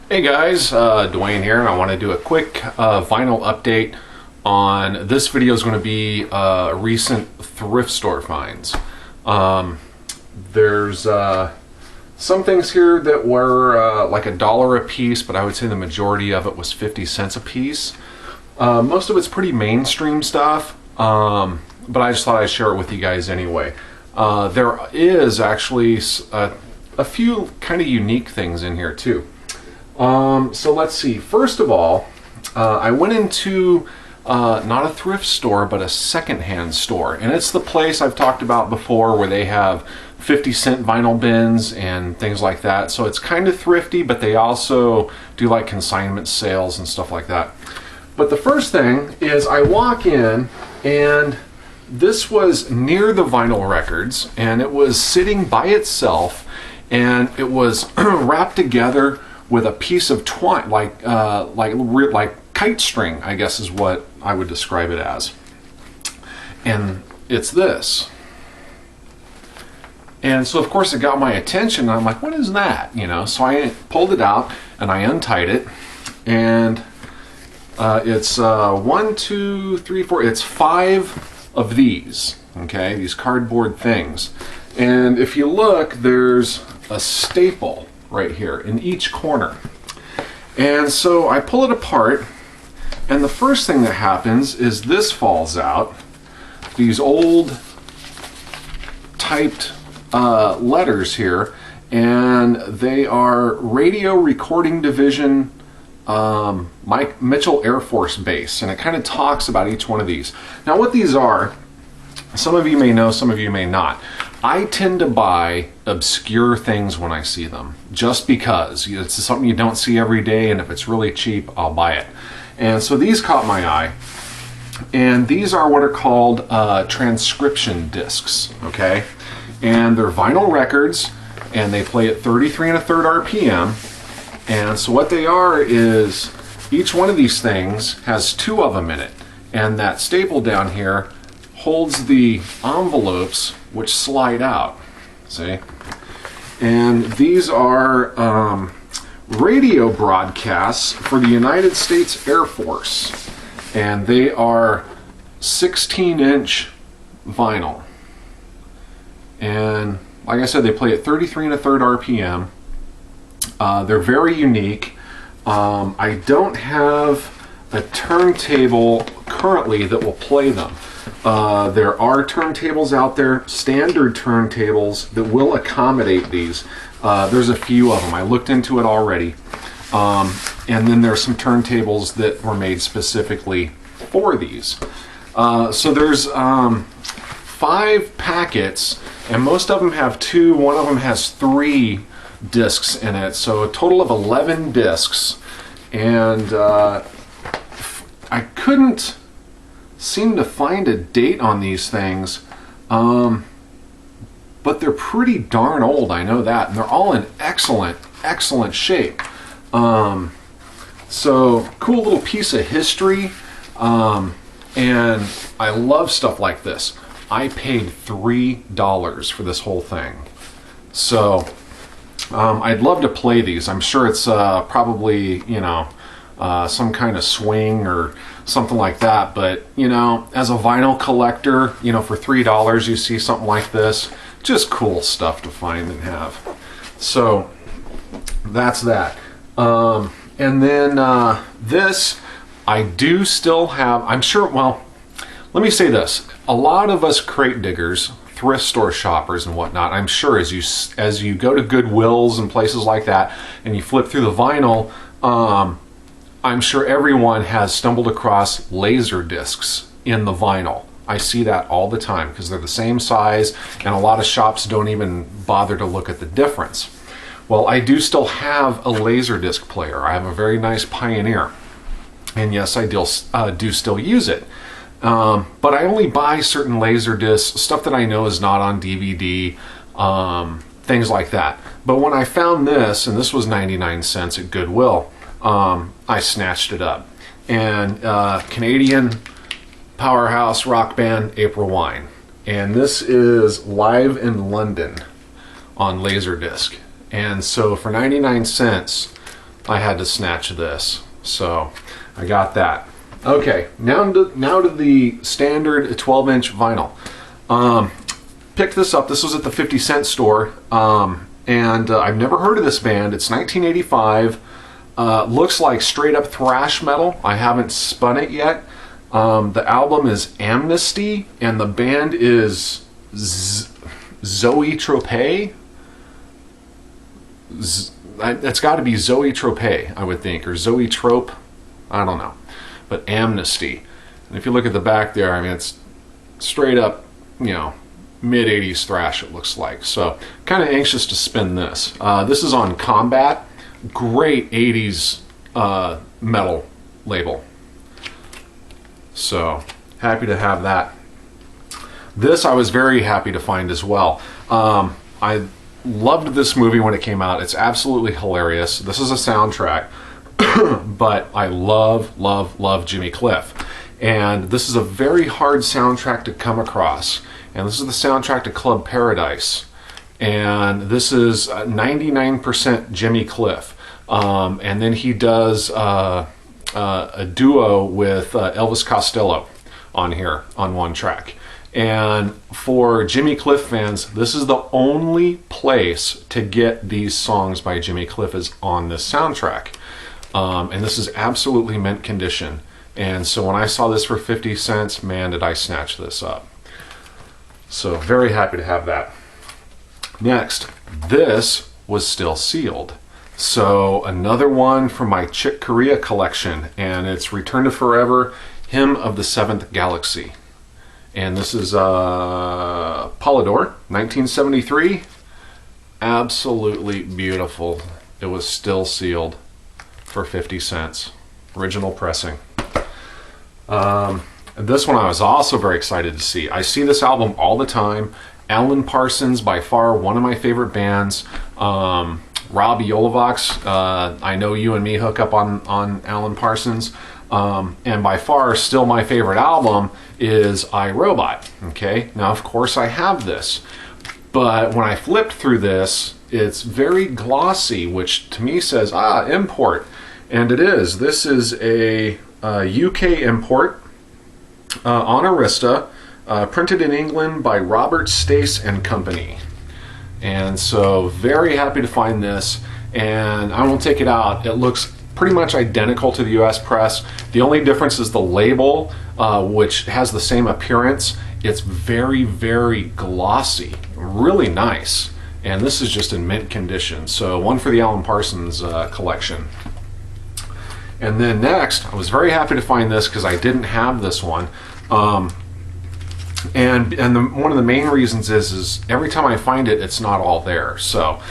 Hey guys, Dwayne here, and I want to do a quick vinyl update on this video. Is going to be recent thrift store finds. There's some things here that were like $1 a piece, but I would say the majority of it was 50 cents a piece. Most of it's pretty mainstream stuff, but I just thought I'd share it with you guys anyway. There is actually a few kind of unique things in here too. So let's see. First of all, I went into not a thrift store, but a secondhand store. And it's the place I've talked about before where they have 50-cent vinyl bins and things like that. So it's kind of thrifty, but they also do like consignment sales and stuff like that. But the first thing is I walk in, and this was near the vinyl records, and it was sitting by itself, and it was wrapped together with a piece of twine, like kite string, I guess is what I would describe it as. And it's this. And so of course it got my attention, and I'm like, what is that? You know, so I pulled it out and I untied it, and it's 1, 2, 3, 4, it's 5 of these, okay, these cardboard things. And if you look, there's a staple right here in each corner. And so I pull it apart, and the first thing that happens is this falls out. These old typed letters here, and they are Radio Recording Division, Mike Mitchell Air Force Base, and it kind of talks about each one of these. Now what these are, some of you may know, some of you may not. I tend to buy obscure things when I see them, just because it's something you don't see every day, and if it's really cheap, I'll buy it. And so these caught my eye, and these are what are called transcription discs, okay? And they're vinyl records, and they play at 33 1/3 RPM. And so what they are is, each one of these things has 2 of them in it, and that staple down here holds the envelopes which slide out, see? And these are radio broadcasts for the United States Air Force, and they are 16-inch vinyl. And like I said, they play at 33 1/3 RPM. They're very unique. I don't have a turntable currently that will play them. There are turntables out there, standard turntables, that will accommodate these. There's a few of them. I looked into it already. And then there's some turntables that were made specifically for these. So there's 5 packets, and most of them have 2. One of them has 3 discs in it, so a total of 11 discs. And I couldn't seem to find a date on these things, but they're pretty darn old, I know that, and they're all in excellent shape. So cool little piece of history, and I love stuff like this. I paid $3 for this whole thing, so I'd love to play these. I'm sure it's probably, you know, some kind of swing or something like that, but you know, as a vinyl collector, you know, for $3 you see something like this, just cool stuff to find and have. So that's that. And then this I do still have. I'm sure, well, let me say this, a lot of us crate diggers, thrift store shoppers and whatnot, I'm sure as you go to Goodwills and places like that and you flip through the vinyl, I'm sure everyone has stumbled across laser discs in the vinyl. I see that all the time because they're the same size, and a lot of shops don't even bother to look at the difference. Well, I do still have a laser disc player. I have a very nice Pioneer, and yes, I do still use it. But I only buy certain laser discs, stuff that I know is not on DVD, things like that. But when I found this, and this was 99 cents at Goodwill, I snatched it up. And Canadian powerhouse rock band April Wine. And this is Live in London on Laserdisc. And so for 99 cents, I had to snatch this. So I got that. Okay, now to the standard 12-inch vinyl. Picked this up. This was at the 50-cent store, and I've never heard of this band. It's 1985. Looks like straight up thrash metal. I haven't spun it yet. The album is Amnesty, and the band is Zoe Trope. It's got to be Zoe Trope, I would think, or Zoe Trope. I don't know. But Amnesty. And if you look at the back there, I mean, it's straight up, you know, mid-80s thrash, it looks like. So, kind of anxious to spin this. This is on Combat. Great 80s metal label. So, happy to have that. This I was very happy to find as well. I loved this movie when it came out. It's absolutely hilarious. This is a soundtrack. But I love Jimmy Cliff. And this is a very hard soundtrack to come across. And this is the soundtrack to Club Paradise. And this is 99% Jimmy Cliff. And then he does a duo with Elvis Costello on here on one track. And for Jimmy Cliff fans, this is the only place to get these songs by Jimmy Cliff is on this soundtrack. And this is absolutely mint condition. And so when I saw this for 50 cents, man, did I snatch this up. So very happy to have that. Next, this was still sealed. So another one from my Chick Corea collection, and it's Return to Forever, Hymn of the Seventh Galaxy. And this is Polydor, 1973. Absolutely beautiful. It was still sealed for 50 cents. Original pressing. This one I was also very excited to see. I see this album all the time. Alan Parsons, by far one of my favorite bands. Rob Yolovax, I know you and me hook up on Alan Parsons. And by far still my favorite album is iRobot. Okay, now of course I have this. But when I flipped through this, it's very glossy, which to me says, import. And it is. This is a UK import on Arista, printed in England by Robert Stace and Company. And so very happy to find this, and I will take it out. It looks pretty much identical to the US press. The only difference is the label, which has the same appearance. It's very, very glossy, really nice. And this is just in mint condition. So one for the Alan Parsons collection. And then next, I was very happy to find this because I didn't have this one. One of the main reasons is every time I find it, it's not all there. So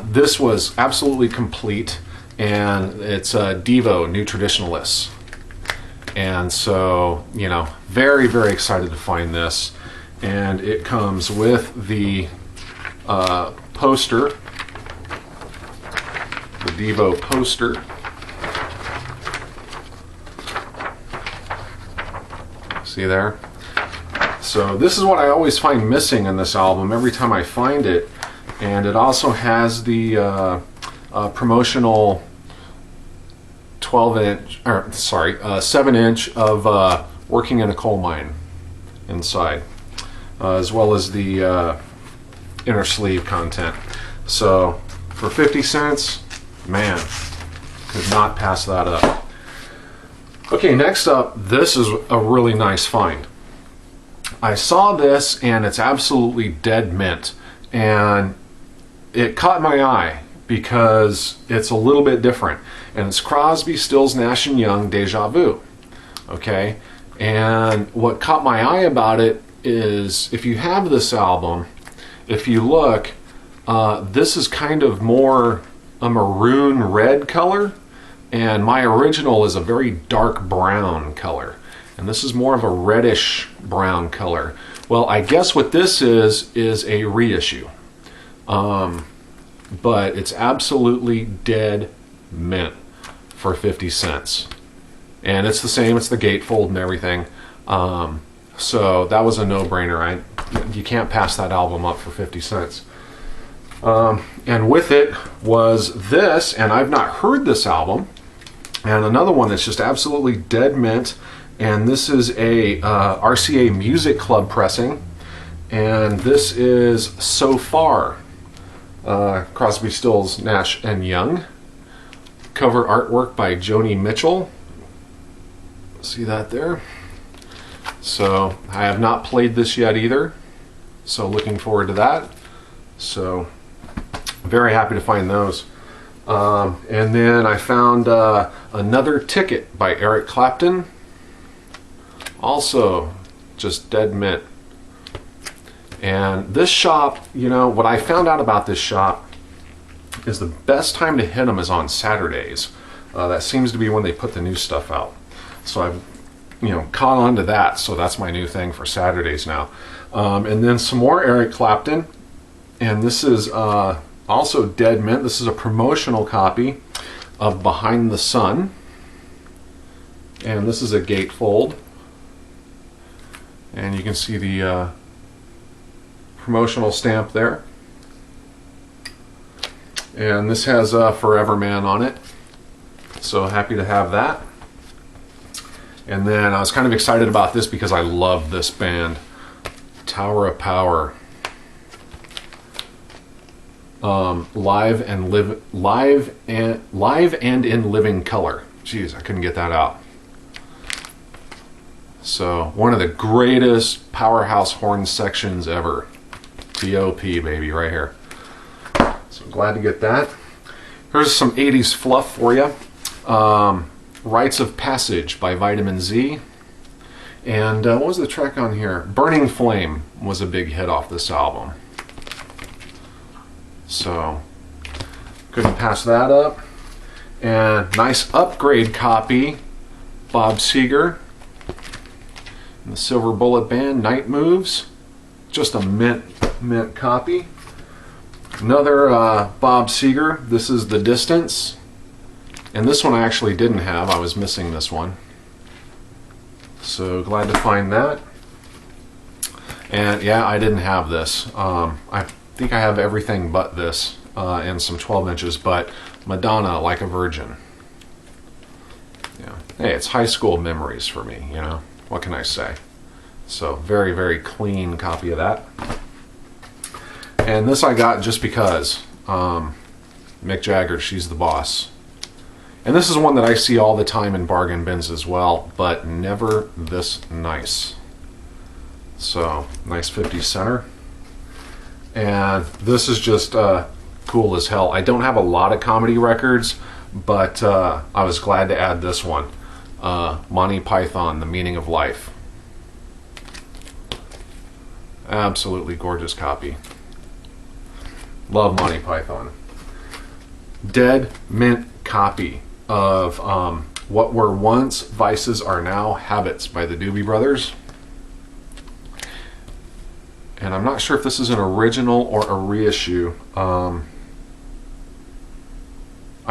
this was absolutely complete, and it's Devo, New Traditionalists. And so, you know, very, very excited to find this. And it comes with the poster, the Devo poster. See there? So this is what I always find missing in this album every time I find it. And it also has the promotional 7-inch of Working in a Coal Mine inside, as well as the inner sleeve content. So for 50 cents, man, could not pass that up. Okay, next up, this is a really nice find. I saw this and it's absolutely dead mint, and it caught my eye because it's a little bit different, and it's Crosby, Stills, Nash & Young, Deja Vu. Okay, and what caught my eye about it is if you have this album, if you look, this is kind of more a maroon red color, and my original is a very dark brown color, and this is more of a reddish brown color. Well, I guess what this is a reissue, but it's absolutely dead mint for 50 cents, and it's the same, it's the gatefold and everything. So that was a no-brainer. You can't pass that album up for 50 cents. And with it was this, and I've not heard this album, and another one that's just absolutely dead mint. And this is a RCA Music Club pressing, and this is So Far, Crosby, Stills, Nash and Young. Cover artwork by Joni Mitchell. See that there? So I have not played this yet either, so looking forward to that. So very happy to find those. And then I found Another Ticket by Eric Clapton. Also just dead mint. And this shop, you know, what I found out about this shop is the best time to hit them is on Saturdays. That seems to be when they put the new stuff out. So I've, you know, caught on to that. So that's my new thing for Saturdays now. And then some more Eric Clapton. And this is also dead mint. This is a promotional copy of Behind the Sun. And this is a gatefold. And you can see the promotional stamp there. And this has Forever Man on it. So happy to have that. And then I was kind of excited about this because I love this band, Tower of Power. Live and in living color. Jeez, I couldn't get that out. So one of the greatest powerhouse horn sections ever. T.O.P. baby, right here. So I'm glad to get that. Here's some 80s fluff for you. Rites of Passage by Vitamin Z. And what was the track on here? Burning Flame was a big hit off this album. So couldn't pass that up. And nice upgrade copy, Bob Seger. And the Silver Bullet Band, Night Moves. Just a mint copy. Another Bob Seger. This is The Distance. And this one I actually didn't have. I was missing this one. So glad to find that. And yeah, I didn't have this. I think I have everything but this and some 12 inches, but Madonna, Like a Virgin. Yeah. Hey, it's high school memories for me, you know. What can I say? So very, very clean copy of that. And this I got just because Mick Jagger, She's the Boss. And this is one that I see all the time in bargain bins as well, but never this nice. So nice 50 center. And this is just cool as hell. I don't have a lot of comedy records, but I was glad to add this one. Monty Python, The Meaning of Life. Absolutely gorgeous copy. Love Monty Python. Dead mint copy of What Were Once Vices Are Now Habits by the Doobie Brothers. And I'm not sure if this is an original or a reissue. I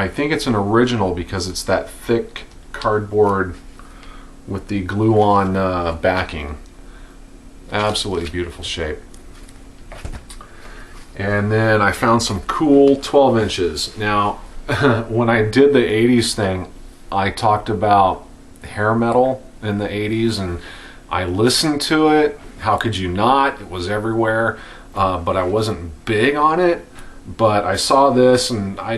think it's an original because it's that thick cardboard with the glue-on backing. Absolutely beautiful shape. And then I found some cool 12 inches. Now, when I did the 80s thing, I talked about hair metal in the 80s, and I listened to it. How could you not? It was everywhere. But I wasn't big on it. But I saw this, and I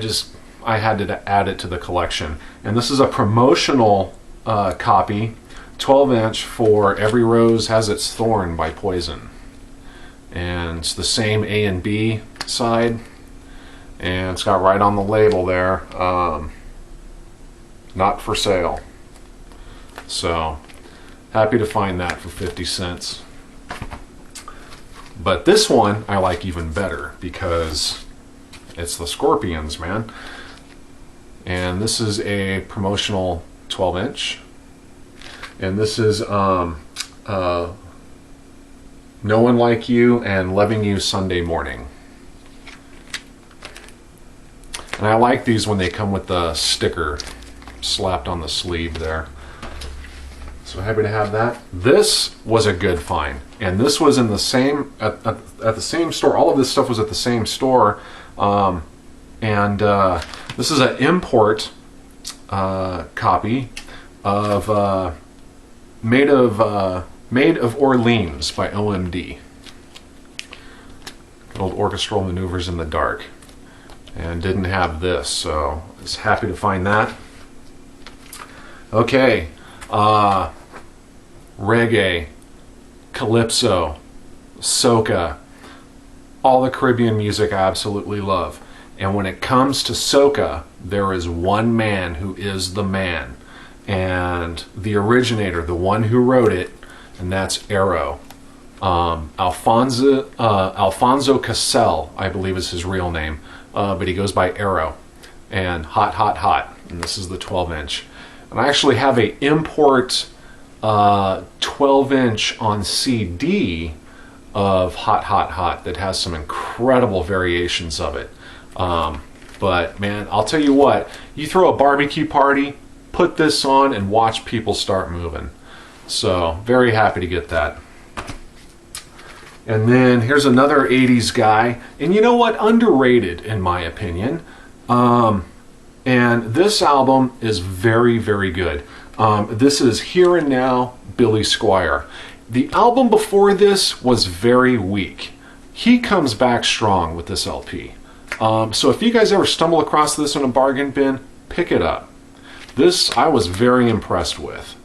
had to add it to the collection. And this is a promotional copy, 12 inch for Every Rose Has Its Thorn by Poison. And it's the same A and B side. And it's got right on the label there, not for sale. So happy to find that for 50 cents. But this one I like even better because it's the Scorpions, man. And this is a promotional 12 inch. And this is No One Like You and Loving You Sunday Morning. And I like these when they come with the sticker slapped on the sleeve there. So happy to have that. This was a good find. And this was in the same, at the same store. All of this stuff was at the same store And this is an import copy of Made of Orleans by OMD. Old orchestral maneuvers in the dark. And didn't have this, so I was happy to find that. Okay, reggae, calypso, soca, all the Caribbean music I absolutely love. And when it comes to soca, there is one man who is the man. And the originator, the one who wrote it, and that's Arrow. Alfonso Cassell, I believe is his real name, but he goes by Arrow. And Hot, Hot, Hot. And this is the 12-inch. And I actually have a import 12-inch on CD of Hot, Hot, Hot that has some incredible variations of it. But man, I'll tell you what, you throw a barbecue party, put this on and watch people start moving. So very happy to get that. And then here's another 80s guy, and you know what, underrated in my opinion. And this album is very, very good. This is Here and Now, Billy Squier. The album before this was very weak. He comes back strong with this LP. So if you guys ever stumble across this in a bargain bin, pick it up. This I was very impressed with.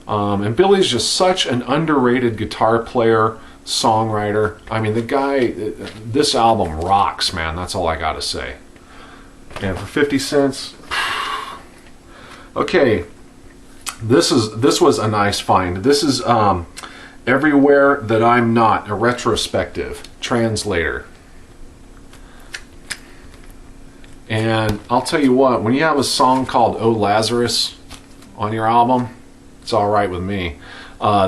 And Billy's just such an underrated guitar player, songwriter. I mean, the guy, this album rocks, man. That's all I gotta say. And for 50 cents, okay, this was a nice find. This is Everywhere That I'm Not, a retrospective translator. And I'll tell you what, when you have a song called Oh Lazarus on your album, it's all right with me.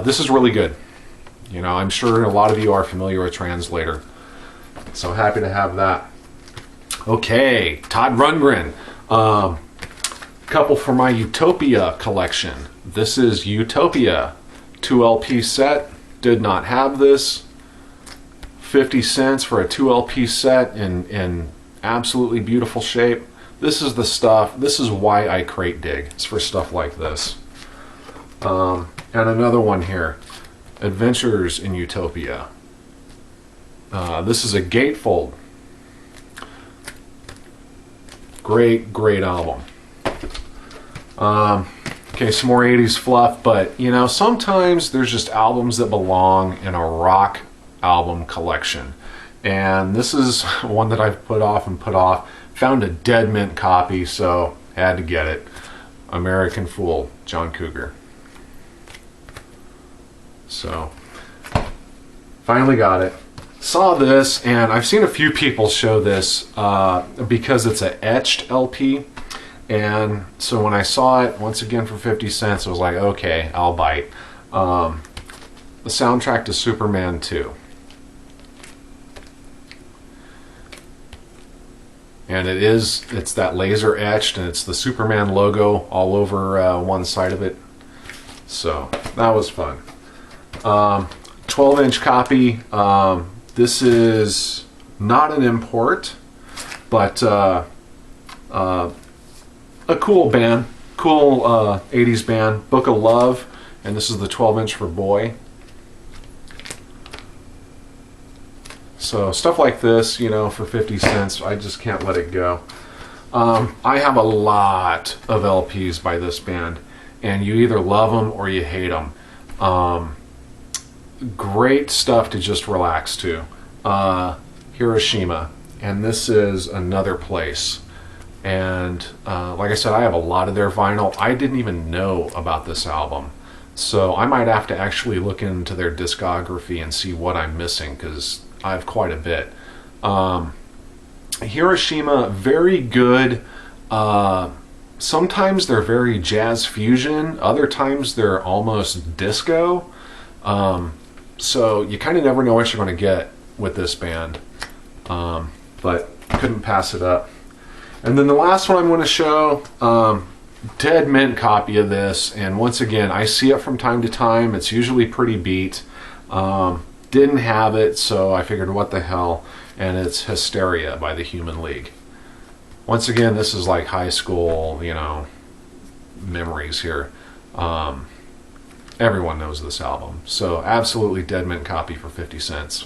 This is really good. You know, I'm sure a lot of you are familiar with Translator. So happy to have that. Okay, Todd Rundgren. Couple for my Utopia collection. This is Utopia. 2 LP set. Did not have this. 50 cents for a 2 LP set in absolutely beautiful shape. This is the stuff. This is why I crate dig. It's for stuff like this. And another one here. Adventures in Utopia. This is a gatefold. Great, great album. Okay, some more 80s fluff, but you know, sometimes there's just albums that belong in a rock album collection. And this is one that I've put off and put off. Found a dead mint copy, so had to get it. American Fool, John Cougar. So, finally got it. Saw this, and I've seen a few people show this because it's an etched LP. And so when I saw it, once again for 50 cents, I was like, okay, I'll bite. The soundtrack to Superman 2. And it's that laser etched, and it's the Superman logo all over one side of it. So, that was fun. 12-inch copy. This is not an import, but a cool band, cool 80s band, Book of Love, and this is the 12-inch for Boy. So stuff like this, you know, for 50 cents, I just can't let it go. I have a lot of LPs by this band, and you either love them or you hate them. Great stuff to just relax to. Hiroshima, and this is Another Place. And like I said, I have a lot of their vinyl. I didn't even know about this album, so I might have to actually look into their discography and see what I'm missing, because I have quite a bit. Hiroshima, very good. Sometimes they're very jazz fusion, other times they're almost disco. So you kind of never know what you're going to get with this band, but couldn't pass it up. And then the last one I'm going to show, dead mint copy of this, and once again, I see it from time to time. It's usually pretty beat. didn't have it, so I figured what the hell, and it's Hysteria by the Human League. Once again, this is like high school, you know, memories here. Everyone knows this album, so absolutely dead mint copy for 50 cents.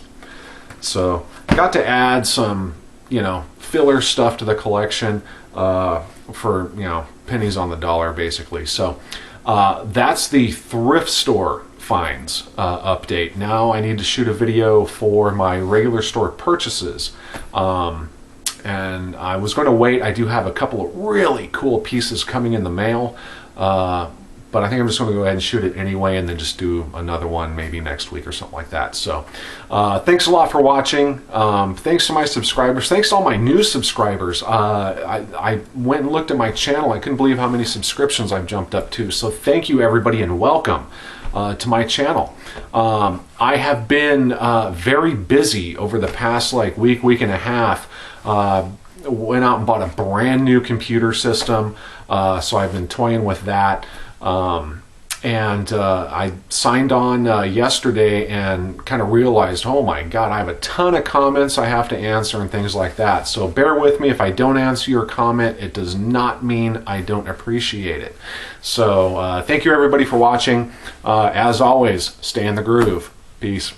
So got to add some, you know, filler stuff to the collection for, you know, pennies on the dollar basically. So that's the thrift store finds update. Now I need to shoot a video for my regular store purchases. And I was going to wait. I do have a couple of really cool pieces coming in the mail. But I think I'm just going to go ahead and shoot it anyway and then just do another one maybe next week or something like that. So thanks a lot for watching. Thanks to my subscribers. Thanks to all my new subscribers. I went and looked at my channel. I couldn't believe how many subscriptions I've jumped up to. So thank you everybody and welcome to my channel. I have been very busy over the past like week and a half. Went out and bought a brand new computer system. So I've been toying with that. I signed on yesterday and kind of realized, oh my God, I have a ton of comments I have to answer and things like that. So bear with me if I don't answer your comment. It does not mean I don't appreciate it. So thank you everybody for watching. As always, stay in the groove. Peace.